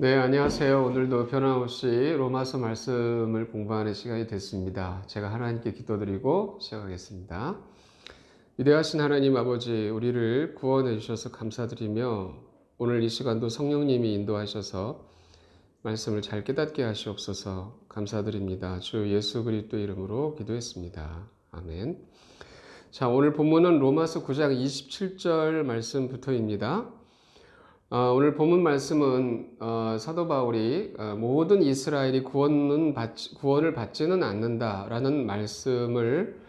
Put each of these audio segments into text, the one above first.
네, 안녕하세요. 오늘도 변함없이 로마서 말씀을 공부하는 시간이 됐습니다. 제가 하나님께 기도드리고 시작하겠습니다. 위대하신 하나님 아버지, 우리를 구원해 주셔서 감사드리며 오늘 이 시간도 성령님이 인도하셔서 말씀을 잘 깨닫게 하시옵소서 감사드립니다. 주 예수 그리스도 이름으로 기도했습니다. 아멘. 자, 오늘 본문은 로마서 9장 27절 말씀부터입니다. 오늘 본문 말씀은 사도 바울이 모든 이스라엘이 구원을 받지는 않는다라는 말씀을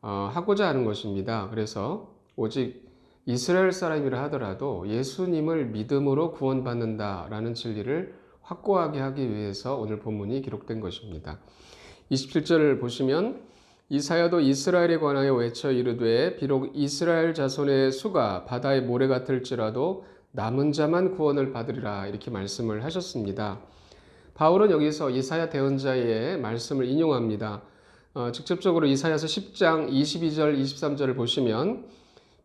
하고자 하는 것입니다. 그래서 오직 이스라엘 사람이라 하더라도 예수님을 믿음으로 구원받는다라는 진리를 확고하게 하기 위해서 오늘 본문이 기록된 것입니다. 27절을 보시면 이사야도 이스라엘에 관하여 외쳐 이르되 비록 이스라엘 자손의 수가 바다의 모래 같을지라도 남은 자만 구원을 받으리라 이렇게 말씀을 하셨습니다. 바울은 여기서 이사야 대언자의 말씀을 인용합니다. 직접적으로 이사야서 10장 22절 23절을 보시면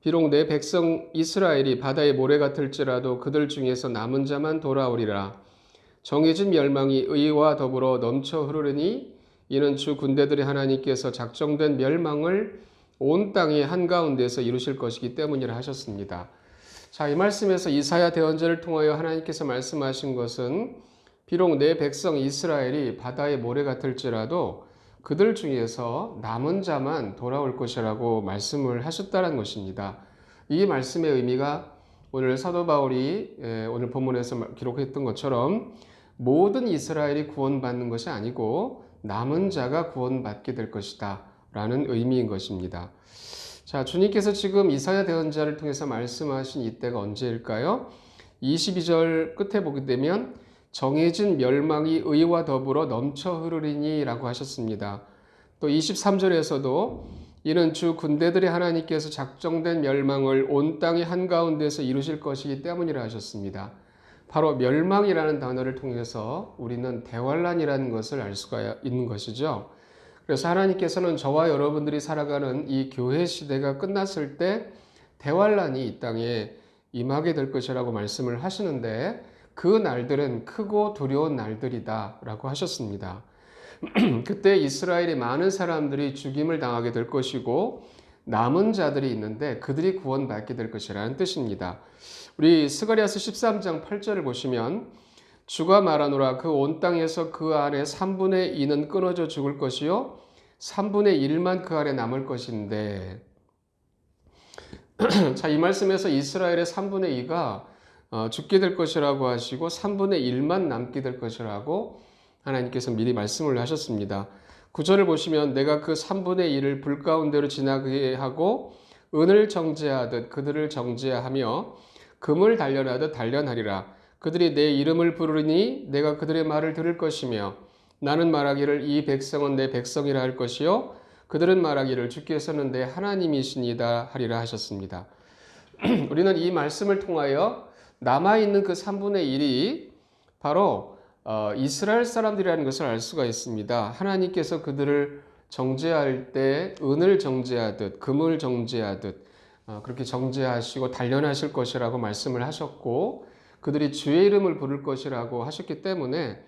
비록 내 백성 이스라엘이 바다의 모래 같을지라도 그들 중에서 남은 자만 돌아오리라. 정해진 멸망이 의와 더불어 넘쳐 흐르니 이는 주 군대들의 하나님께서 작정된 멸망을 온 땅의 한가운데서 이루실 것이기 때문이라 하셨습니다. 자, 이 말씀에서 이사야 대언자를 통하여 하나님께서 말씀하신 것은 비록 내 백성 이스라엘이 바다의 모래 같을지라도 그들 중에서 남은 자만 돌아올 것이라고 말씀을 하셨다는 것입니다. 이 말씀의 의미가 오늘 사도 바울이 오늘 본문에서 기록했던 것처럼 모든 이스라엘이 구원받는 것이 아니고 남은 자가 구원받게 될 것이다 라는 의미인 것입니다. 자, 주님께서 지금 이사야 대언자를 통해서 말씀하신 이때가 언제일까요? 22절 끝에 보게 되면 정해진 멸망이 의와 더불어 넘쳐 흐르리니 라고 하셨습니다. 또 23절에서도 이는 주 군대들의 하나님께서 작정된 멸망을 온 땅의 한가운데서 이루실 것이기 때문이라 하셨습니다. 바로 멸망이라는 단어를 통해서 우리는 대환란이라는 것을 알 수가 있는 것이죠. 그래서 하나님께서는 저와 여러분들이 살아가는 이 교회 시대가 끝났을 때 대환란이 이 땅에 임하게 될 것이라고 말씀을 하시는데 그 날들은 크고 두려운 날들이다 라고 하셨습니다. 그때 이스라엘의 많은 사람들이 죽임을 당하게 될 것이고 남은 자들이 있는데 그들이 구원받게 될 것이라는 뜻입니다. 우리 스가랴서 13장 8절을 보시면 주가 말하노라 그 온 땅에서 그 안에 3분의 2는 끊어져 죽을 것이요 3분의 1만 그 안에 남을 것인데 자, 이 말씀에서 이스라엘의 3분의 2가 죽게 될 것이라고 하시고 3분의 1만 남게 될 것이라고 하나님께서 미리 말씀을 하셨습니다. 9절을 보시면 내가 그 3분의 1을 불 가운데로 지나게 하고 은을 정죄하듯 그들을 정죄하며 금을 단련하듯 단련하리라. 그들이 내 이름을 부르니 내가 그들의 말을 들을 것이며 나는 말하기를 이 백성은 내 백성이라 할 것이요 그들은 말하기를 주께서는 내 하나님이시니다 하리라 하셨습니다. 우리는 이 말씀을 통하여 남아있는 그 3분의 1이 바로 이스라엘 사람들이라는 것을 알 수가 있습니다. 하나님께서 그들을 정죄할 때 은을 정죄하듯 금을 정죄하듯 그렇게 정죄하시고 단련하실 것이라고 말씀을 하셨고 그들이 주의 이름을 부를 것이라고 하셨기 때문에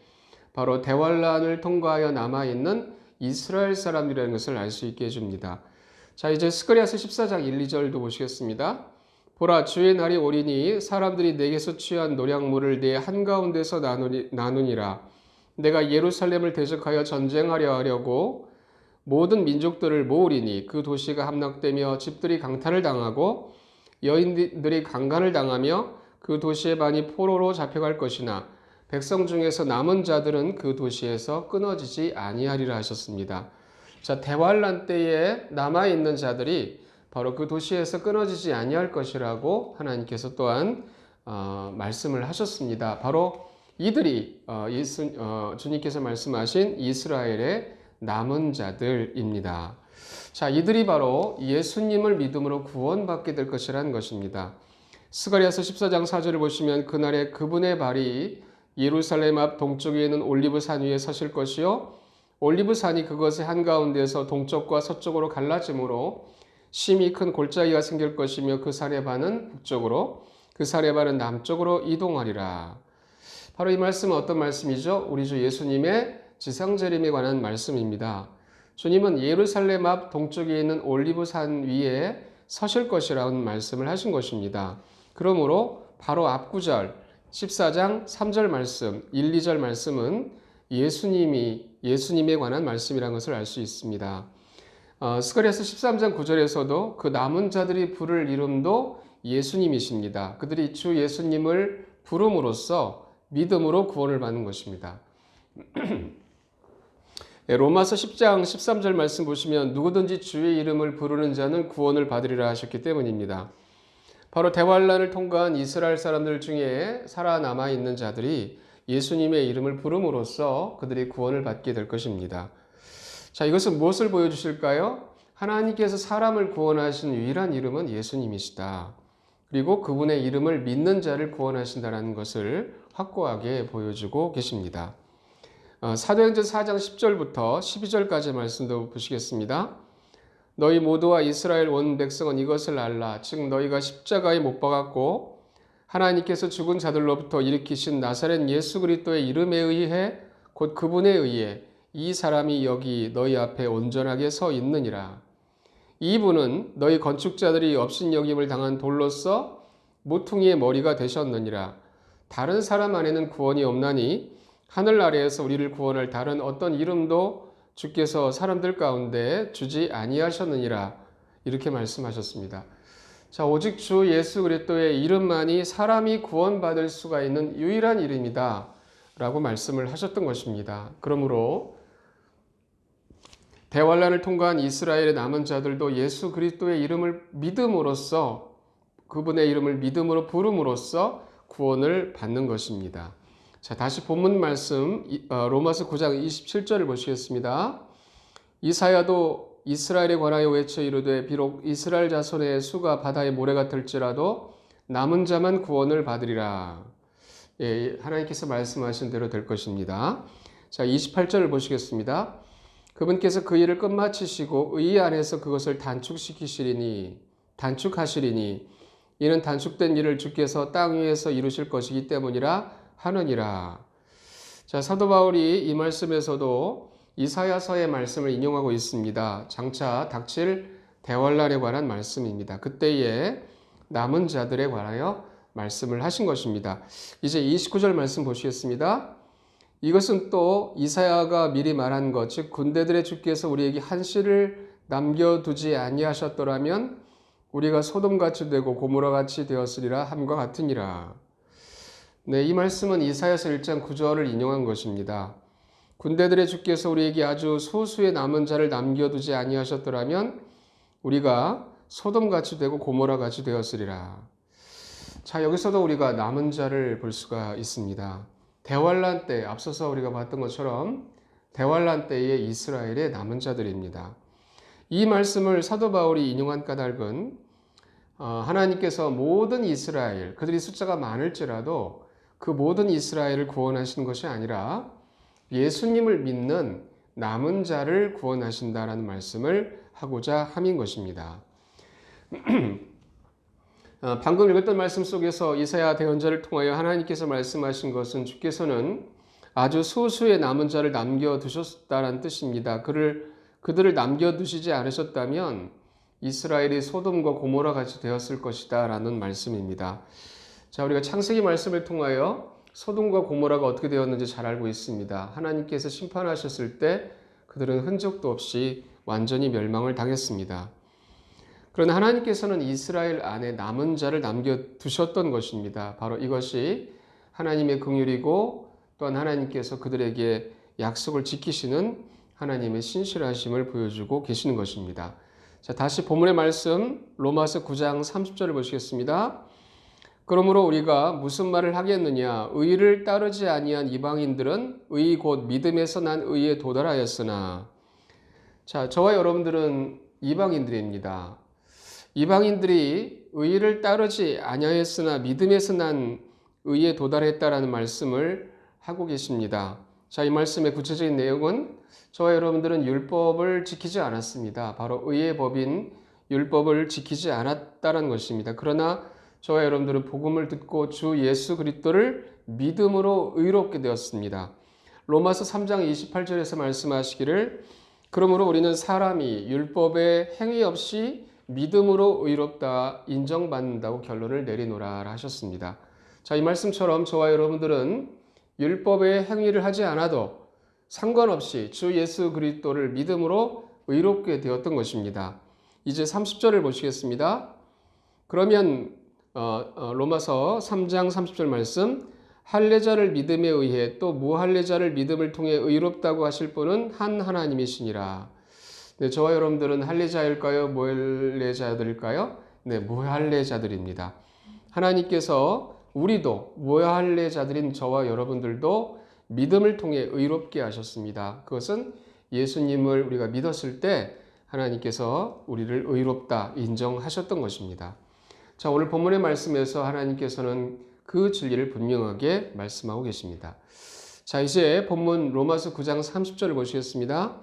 바로 대환란을 통과하여 남아있는 이스라엘 사람들이라는 것을 알 수 있게 해줍니다. 자, 이제 스가랴서 14장 1, 2절도 보시겠습니다. 보라 주의 날이 오리니 사람들이 내게서 취한 노량물을 내 한가운데서 나누니라. 내가 예루살렘을 대적하여 전쟁하려 하려고 모든 민족들을 모으리니 그 도시가 함락되며 집들이 강탈을 당하고 여인들이 강간을 당하며 그 도시의 반이 포로로 잡혀갈 것이나 백성 중에서 남은 자들은 그 도시에서 끊어지지 아니하리라 하셨습니다. 자, 대환란 때에 남아있는 자들이 바로 그 도시에서 끊어지지 아니할 것이라고 하나님께서 또한 말씀을 하셨습니다. 바로 이들이 주님께서 말씀하신 이스라엘의 남은 자들입니다. 자, 이들이 바로 예수님을 믿음으로 구원받게 될 것이라는 것입니다. 스가랴서 14장 4절을 보시면 그날에 그분의 발이 예루살렘 앞 동쪽에 있는 올리브산 위에 서실 것이요 올리브산이 그것의 한가운데서 동쪽과 서쪽으로 갈라지므로 심히 큰 골짜기가 생길 것이며 그 산의 반은 북쪽으로 그 산의 반은 남쪽으로 이동하리라. 바로 이 말씀은 어떤 말씀이죠? 우리 주 예수님의 지상재림에 관한 말씀입니다. 주님은 예루살렘 앞 동쪽에 있는 올리브산 위에 서실 것이라는 말씀을 하신 것입니다. 그러므로 바로 앞구절 14장 3절 말씀, 1, 2절 말씀은 예수님에 관한 말씀이라는 것을 알 수 있습니다. 스가랴서 13장 9절에서도 그 남은 자들이 부를 이름도 예수님이십니다. 그들이 주 예수님을 부름으로써 믿음으로 구원을 받는 것입니다. 로마서 10장 13절 말씀 보시면 누구든지 주의 이름을 부르는 자는 구원을 받으리라 하셨기 때문입니다. 바로 대환란을 통과한 이스라엘 사람들 중에 살아남아 있는 자들이 예수님의 이름을 부름으로써 그들이 구원을 받게 될 것입니다. 자, 이것은 무엇을 보여주실까요? 하나님께서 사람을 구원하신 유일한 이름은 예수님이시다. 그리고 그분의 이름을 믿는 자를 구원하신다는 것을 확고하게 보여주고 계십니다. 사도행전 4장 10절부터 12절까지 말씀도 보시겠습니다. 너희 모두와 이스라엘 온 백성은 이것을 알라. 즉 너희가 십자가에 못 박았고 하나님께서 죽은 자들로부터 일으키신 나사렛 예수 그리스도의 이름에 의해 곧 그분에 의해 이 사람이 여기 너희 앞에 온전하게 서 있느니라. 이분은 너희 건축자들이 업신여김을 당한 돌로서 모퉁이의 머리가 되셨느니라. 다른 사람 안에는 구원이 없나니 하늘 아래에서 우리를 구원할 다른 어떤 이름도 주께서 사람들 가운데 주지 아니하셨느니라. 이렇게 말씀하셨습니다. 자, 오직 주 예수 그리스도의 이름만이 사람이 구원받을 수가 있는 유일한 이름이다 라고 말씀을 하셨던 것입니다. 그러므로 대환란을 통과한 이스라엘의 남은 자들도 예수 그리스도의 이름을 믿음으로써 그분의 이름을 믿음으로 부름으로써 구원을 받는 것입니다. 자, 다시 본문 말씀 로마서 9장 27절을 보시겠습니다. 이사야도 이스라엘에 관하여 외쳐 이르되 비록 이스라엘 자손의 수가 바다의 모래 같을지라도 남은 자만 구원을 받으리라. 예, 하나님께서 말씀하신 대로 될 것입니다. 자, 28절을 보시겠습니다. 그분께서 그 일을 끝마치시고 의 안에서 그것을 단축하시리니 이는 단축된 일을 주께서 땅 위에서 이루실 것이기 때문이라 하느니라. 자, 사도 바울이 이 말씀에서도 이사야서의 말씀을 인용하고 있습니다. 장차 닥칠 대환란에 관한 말씀입니다. 그때에 남은 자들에 관하여 말씀을 하신 것입니다. 이제 29절 말씀 보시겠습니다. 이것은 또 이사야가 미리 말한 것, 즉 군대들의 주께서 우리에게 한시를 남겨두지 아니하셨더라면 우리가 소돔같이 되고 고모라같이 되었으리라 함과 같으니라. 네, 이 말씀은 이사야서 1장 9절을 인용한 것입니다. 군대들의 주께서 우리에게 아주 소수의 남은 자를 남겨두지 아니하셨더라면 우리가 소돔같이 되고 고모라같이 되었으리라. 자, 여기서도 우리가 남은 자를 볼 수가 있습니다. 대환란 때 앞서서 우리가 봤던 것처럼 대환란 때의 이스라엘의 남은 자들입니다. 이 말씀을 사도 바울이 인용한 까닭은 하나님께서 모든 이스라엘, 그들이 숫자가 많을지라도 그 모든 이스라엘을 구원하시는 것이 아니라 예수님을 믿는 남은 자를 구원하신다라는 말씀을 하고자 함인 것입니다. 방금 읽었던 말씀 속에서 이사야 대언자를 통하여 하나님께서 말씀하신 것은 주께서는 아주 소수의 남은 자를 남겨두셨다는 뜻입니다. 그들을 남겨두시지 않으셨다면 이스라엘이 소돔과 고모라 같이 되었을 것이다 라는 말씀입니다. 자, 우리가 창세기 말씀을 통하여 소돔과 고모라가 어떻게 되었는지 잘 알고 있습니다. 하나님께서 심판하셨을 때 그들은 흔적도 없이 완전히 멸망을 당했습니다. 그러나 하나님께서는 이스라엘 안에 남은 자를 남겨두셨던 것입니다. 바로 이것이 하나님의 긍휼이고 또한 하나님께서 그들에게 약속을 지키시는 하나님의 신실하심을 보여주고 계시는 것입니다. 자, 다시 본문의 말씀 로마서 9장 30절을 보시겠습니다. 그러므로 우리가 무슨 말을 하겠느냐? 의를 따르지 아니한 이방인들은 의 곧 믿음에서 난 의에 도달하였으나. 자, 저와 여러분들은 이방인들입니다. 이방인들이 의를 따르지 아니하였으나 믿음에서 난 의에 도달했다라는 말씀을 하고 계십니다. 자, 이 말씀의 구체적인 내용은 저와 여러분들은 율법을 지키지 않았습니다. 바로 의의 법인 율법을 지키지 않았다는 것입니다. 그러나 저와 여러분들은 복음을 듣고 주 예수 그리스도를 믿음으로 의롭게 되었습니다. 로마서 3장 28절에서 말씀하시기를 그러므로 우리는 사람이 율법의 행위 없이 믿음으로 의롭다 인정받는다고 결론을 내리노라 하셨습니다. 자, 이 말씀처럼 저와 여러분들은 율법의 행위를 하지 않아도 상관없이 주 예수 그리스도를 믿음으로 의롭게 되었던 것입니다. 이제 30절을 보시겠습니다. 그러면 로마서 3장 30절 말씀 할례자를 믿음에 의해 또 무할례자를 믿음을 통해 의롭다고 하실 분은 한 하나님이시니라. 네, 저와 여러분들은 할례자일까요? 무할례자들일까요? 네, 무할례자들입니다. 하나님께서 우리도 무할례자들인 저와 여러분들도 믿음을 통해 의롭게 하셨습니다. 그것은 예수님을 우리가 믿었을 때 하나님께서 우리를 의롭다 인정하셨던 것입니다. 자, 오늘 본문의 말씀에서 하나님께서는 그 진리를 분명하게 말씀하고 계십니다. 자, 이제 본문 로마서 9장 30절을 보시겠습니다.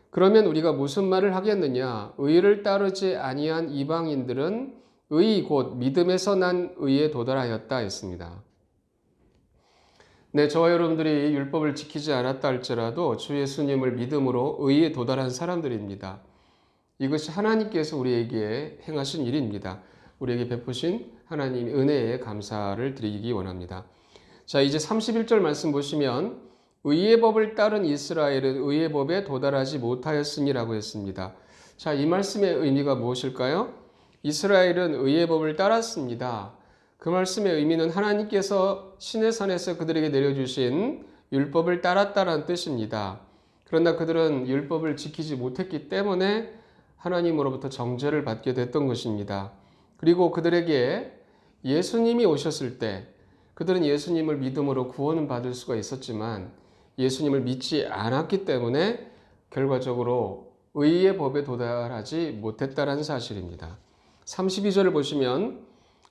그러면 우리가 무슨 말을 하겠느냐? 의를 따르지 아니한 이방인들은 의 곧 믿음에서 난 의에 도달하였다 했습니다. 네, 저와 여러분들이 율법을 지키지 않았다 할지라도 주 예수님을 믿음으로 의에 도달한 사람들입니다. 이것이 하나님께서 우리에게 행하신 일입니다. 우리에게 베푸신 하나님의 은혜에 감사를 드리기 원합니다. 자, 이제 31절 말씀 보시면 의의 법을 따른 이스라엘은 의의 법에 도달하지 못하였으니라고 했습니다. 자, 이 말씀의 의미가 무엇일까요? 이스라엘은 의의 법을 따랐습니다. 그 말씀의 의미는 하나님께서 신의 산에서 그들에게 내려주신 율법을 따랐다는 뜻입니다. 그러나 그들은 율법을 지키지 못했기 때문에 하나님으로부터 정죄를 받게 됐던 것입니다. 그리고 그들에게 예수님이 오셨을 때 그들은 예수님을 믿음으로 구원을 받을 수가 있었지만 예수님을 믿지 않았기 때문에 결과적으로 의의 법에 도달하지 못했다는 사실입니다. 32절을 보시면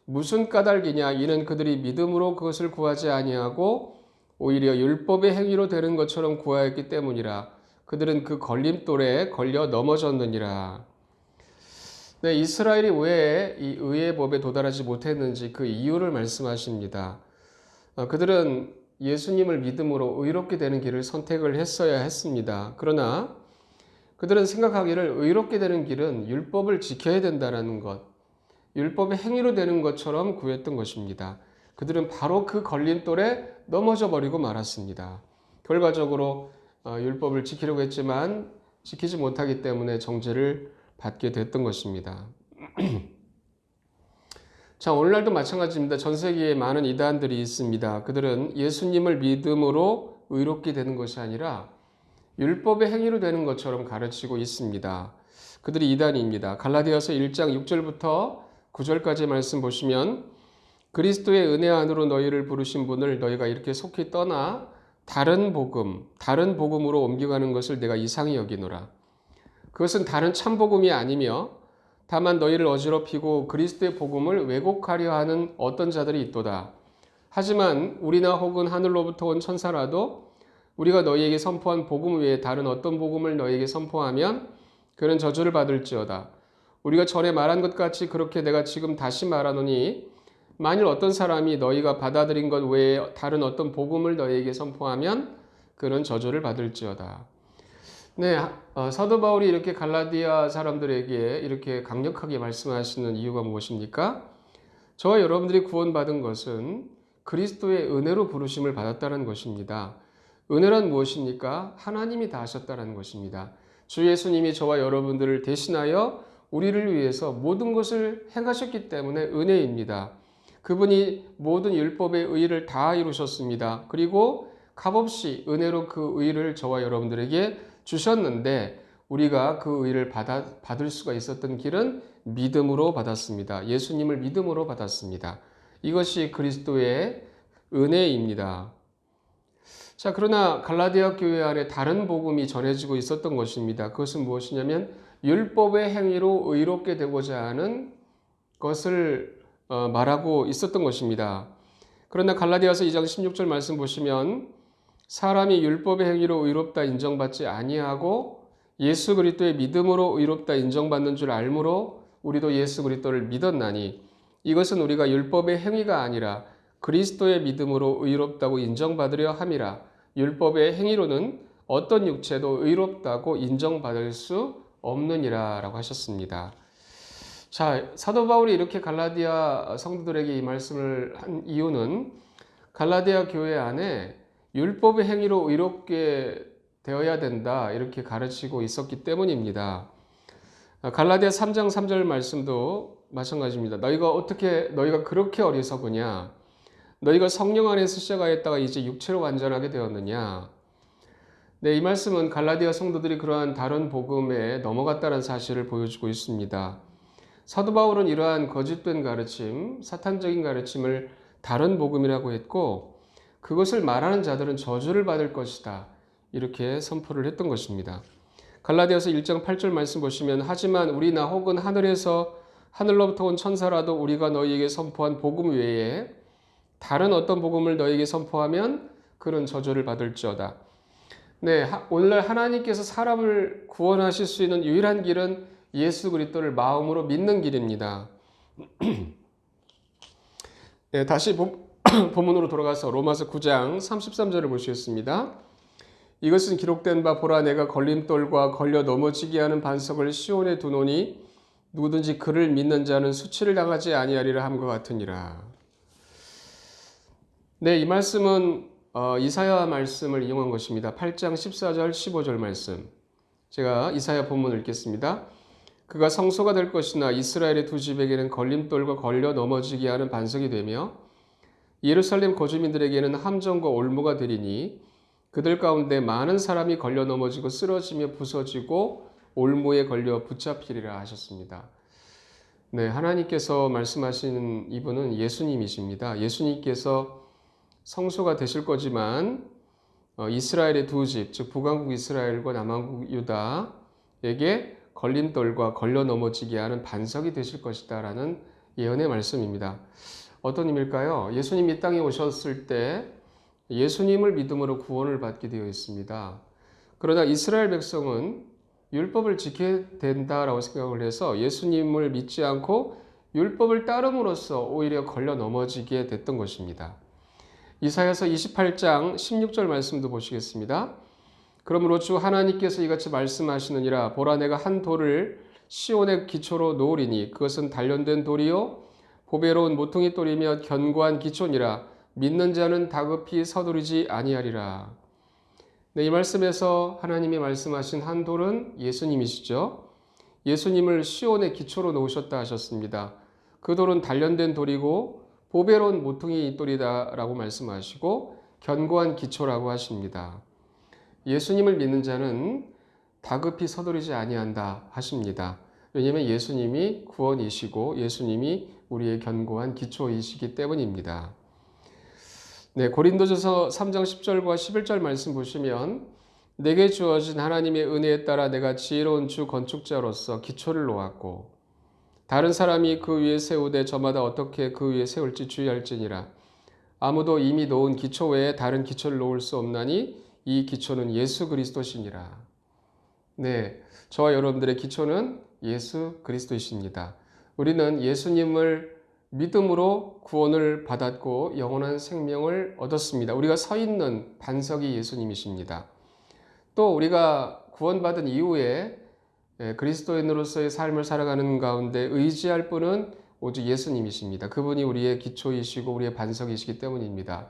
무슨 까닭이냐 이는 그들이 믿음으로 그것을 구하지 아니하고 오히려 율법의 행위로 되는 것처럼 구하였기 때문이라. 그들은 그 걸림돌에 걸려 넘어졌느니라. 네, 이스라엘이 왜 이 의의 법에 도달하지 못했는지 그 이유를 말씀하십니다. 그들은 예수님을 믿음으로 의롭게 되는 길을 선택을 했어야 했습니다. 그러나 그들은 생각하기를 의롭게 되는 길은 율법을 지켜야 된다는 것, 율법의 행위로 되는 것처럼 구했던 것입니다. 그들은 바로 그 걸림돌에 넘어져 버리고 말았습니다. 결과적으로 율법을 지키려고 했지만 지키지 못하기 때문에 정죄를 받게 됐던 것입니다. 자, 오늘날도 마찬가지입니다. 전 세계에 많은 이단들이 있습니다. 그들은 예수님을 믿음으로 의롭게 되는 것이 아니라 율법의 행위로 되는 것처럼 가르치고 있습니다. 그들이 이단입니다. 갈라디아서 1장 6절부터 9절까지 말씀 보시면 그리스도의 은혜 안으로 너희를 부르신 분을 너희가 이렇게 속히 떠나 다른 복음으로 옮겨가는 것을 내가 이상히 여기노라. 그것은 다른 참복음이 아니며 다만 너희를 어지럽히고 그리스도의 복음을 왜곡하려 하는 어떤 자들이 있도다. 하지만 우리나 혹은 하늘로부터 온 천사라도 우리가 너희에게 선포한 복음 외에 다른 어떤 복음을 너희에게 선포하면 그는 저주를 받을지어다. 우리가 전에 말한 것 같이 그렇게 내가 지금 다시 말하노니 만일 어떤 사람이 너희가 받아들인 것 외에 다른 어떤 복음을 너희에게 선포하면 그는 저주를 받을지어다. 네, 사도 바울이 이렇게 갈라디아 사람들에게 이렇게 강력하게 말씀하시는 이유가 무엇입니까? 저와 여러분들이 구원받은 것은 그리스도의 은혜로 부르심을 받았다는 것입니다. 은혜란 무엇입니까? 하나님이 다 하셨다는 것입니다. 주 예수님이 저와 여러분들을 대신하여 우리를 위해서 모든 것을 행하셨기 때문에 은혜입니다. 그분이 모든 율법의 의를 다 이루셨습니다. 그리고 값없이 은혜로 그 의를 저와 여러분들에게 주셨는데 우리가 그 의를 받을 수가 있었던 길은 믿음으로 받았습니다. 예수님을 믿음으로 받았습니다. 이것이 그리스도의 은혜입니다. 자, 그러나 갈라디아 교회 안에 다른 복음이 전해지고 있었던 것입니다. 그것은 무엇이냐면 율법의 행위로 의롭게 되고자 하는 것을 말하고 있었던 것입니다. 그러나 갈라디아서 2장 16절 말씀 보시면 사람이 율법의 행위로 의롭다 인정받지 아니하고 예수 그리스도의 믿음으로 의롭다 인정받는 줄 알므로 우리도 예수 그리스도를 믿었나니 이것은 우리가 율법의 행위가 아니라 그리스도의 믿음으로 의롭다고 인정받으려 함이라. 율법의 행위로는 어떤 육체도 의롭다고 인정받을 수 없느니라 라고 하셨습니다. 자, 사도 바울이 이렇게 갈라디아 성도들에게 이 말씀을 한 이유는 갈라디아 교회 안에 율법의 행위로 의롭게 되어야 된다 이렇게 가르치고 있었기 때문입니다. 갈라디아 3장 3절 말씀도 마찬가지입니다. 너희가 그렇게 어리석으냐? 너희가 성령 안에서 시작하였다가 이제 육체로 완전하게 되었느냐? 네, 이 말씀은 갈라디아 성도들이 그러한 다른 복음에 넘어갔다는 사실을 보여주고 있습니다. 사도 바울은 이러한 거짓된 가르침, 사탄적인 가르침을 다른 복음이라고 했고 그것을 말하는 자들은 저주를 받을 것이다. 이렇게 선포를 했던 것입니다. 갈라디아서 1장 8절 말씀 보시면 하지만 우리나 혹은 하늘로부터 온 천사라도 우리가 너희에게 선포한 복음 외에 다른 어떤 복음을 너희에게 선포하면 그는 저주를 받을지어다. 네, 오늘날 하나님께서 사람을 구원하실 수 있는 유일한 길은 예수 그리스도를 마음으로 믿는 길입니다. 네, 다시 본문으로 돌아가서 로마서 9장 33절을 보시겠습니다. 이것은 기록된 바 보라 내가 걸림돌과 걸려 넘어지게 하는 반석을 시온에 두노니 누구든지 그를 믿는 자는 수치를 당하지 아니하리라 함과 같으니라. 네, 이 말씀은 이사야 말씀을 이용한 것입니다. 8장 14절 15절 말씀. 제가 이사야 본문을 읽겠습니다. 그가 성소가 될 것이나 이스라엘의 두 집에게는 걸림돌과 걸려 넘어지게 하는 반석이 되며 예루살렘 거주민들에게는 함정과 올무가 되리니 그들 가운데 많은 사람이 걸려 넘어지고 쓰러지며 부서지고 올무에 걸려 붙잡히리라 하셨습니다. 네, 하나님께서 말씀하시는 이분은 예수님이십니다. 예수님께서 성소가 되실 거지만 이스라엘의 두 집, 즉 북왕국 이스라엘과 남왕국 유다에게 걸림돌과 걸려 넘어지게 하는 반석이 되실 것이다 라는 예언의 말씀입니다. 어떤 의미일까요? 예수님이 땅에 오셨을 때 예수님을 믿음으로 구원을 받게 되어 있습니다. 그러나 이스라엘 백성은 율법을 지켜야 된다라고 생각을 해서 예수님을 믿지 않고 율법을 따름으로써 오히려 걸려 넘어지게 됐던 것입니다. 이사야서 28장 16절 말씀도 보시겠습니다. 그러므로 주 하나님께서 이같이 말씀하시느니라 보라 내가 한 돌을 시온의 기초로 놓으리니 그것은 단련된 돌이요 보배로운 모퉁이 돌이며 견고한 기초니라 믿는 자는 다급히 서두르지 아니하리라. 네, 이 말씀에서 하나님이 말씀하신 한 돌은 예수님이시죠. 예수님을 시온의 기초로 놓으셨다 하셨습니다. 그 돌은 단련된 돌이고 보배로운 모퉁이 돌이다라고 말씀하시고 견고한 기초라고 하십니다. 예수님을 믿는 자는 다급히 서두르지 아니한다 하십니다. 왜냐하면 예수님이 구원이시고 예수님이 우리의 견고한 기초이시기 때문입니다. 네, 고린도전서 3장 10절과 11절 말씀 보시면 내게 주어진 하나님의 은혜에 따라 내가 지혜로운 주 건축자로서 기초를 놓았고 다른 사람이 그 위에 세우되 저마다 어떻게 그 위에 세울지 주의할지니라. 아무도 이미 놓은 기초 외에 다른 기초를 놓을 수 없나니 이 기초는 예수 그리스도시니라. 네, 저와 여러분들의 기초는 예수 그리스도이십니다. 우리는 예수님을 믿음으로 구원을 받았고 영원한 생명을 얻었습니다. 우리가 서 있는 반석이 예수님이십니다. 또 우리가 구원받은 이후에 그리스도인으로서의 삶을 살아가는 가운데 의지할 분은 오직 예수님이십니다. 그분이 우리의 기초이시고 우리의 반석이시기 때문입니다.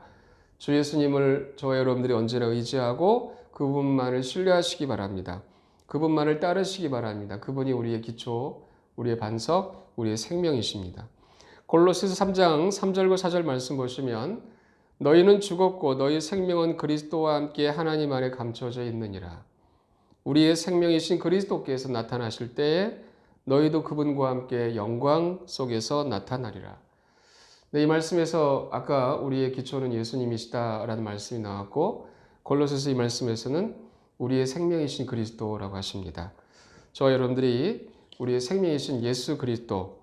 주 예수님을 저와 여러분들이 언제나 의지하고 그분만을 신뢰하시기 바랍니다. 그분만을 따르시기 바랍니다. 그분이 우리의 기초, 우리의 반석, 우리의 생명이십니다. 골로새서 3장 3절과 4절 말씀 보시면 너희는 죽었고 너희 생명은 그리스도와 함께 하나님 안에 감춰져 있느니라. 우리의 생명이신 그리스도께서 나타나실 때에 너희도 그분과 함께 영광 속에서 나타나리라. 네, 이 말씀에서 아까 우리의 기초는 예수님이시다라는 말씀이 나왔고 골로새서 이 말씀에서는 우리의 생명이신 그리스도라고 하십니다. 저와 여러분들이 우리의 생명이신 예수 그리스도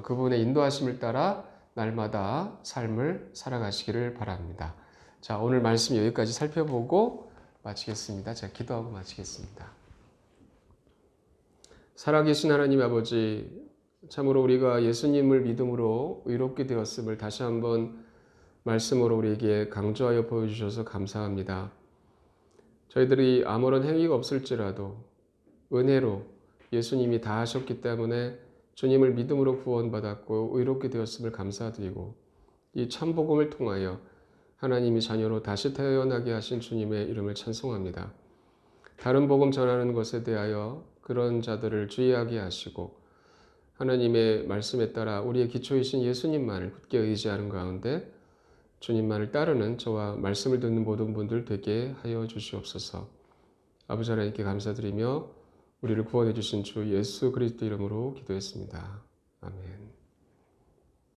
그분의 인도하심을 따라 날마다 삶을 살아가시기를 바랍니다. 자, 오늘 말씀 여기까지 살펴보고 마치겠습니다. 제가 기도하고 마치겠습니다. 살아계신 하나님 아버지, 참으로 우리가 예수님을 믿음으로 의롭게 되었음을 다시 한번 말씀으로 우리에게 강조하여 보여주셔서 감사합니다. 저희들이 아무런 행위가 없을지라도 은혜로 예수님이 다 하셨기 때문에 주님을 믿음으로 구원받았고 의롭게 되었음을 감사드리고 이 참복음을 통하여 하나님이 자녀로 다시 태어나게 하신 주님의 이름을 찬송합니다. 다른 복음 전하는 것에 대하여 그런 자들을 주의하게 하시고 하나님의 말씀에 따라 우리의 기초이신 예수님만을 굳게 의지하는 가운데 주님만을 따르는 저와 말씀을 듣는 모든 분들 되게 하여 주시옵소서. 아버지 하나님께 감사드리며 우리를 구원해 주신 주 예수 그리스도 이름으로 기도했습니다. 아멘.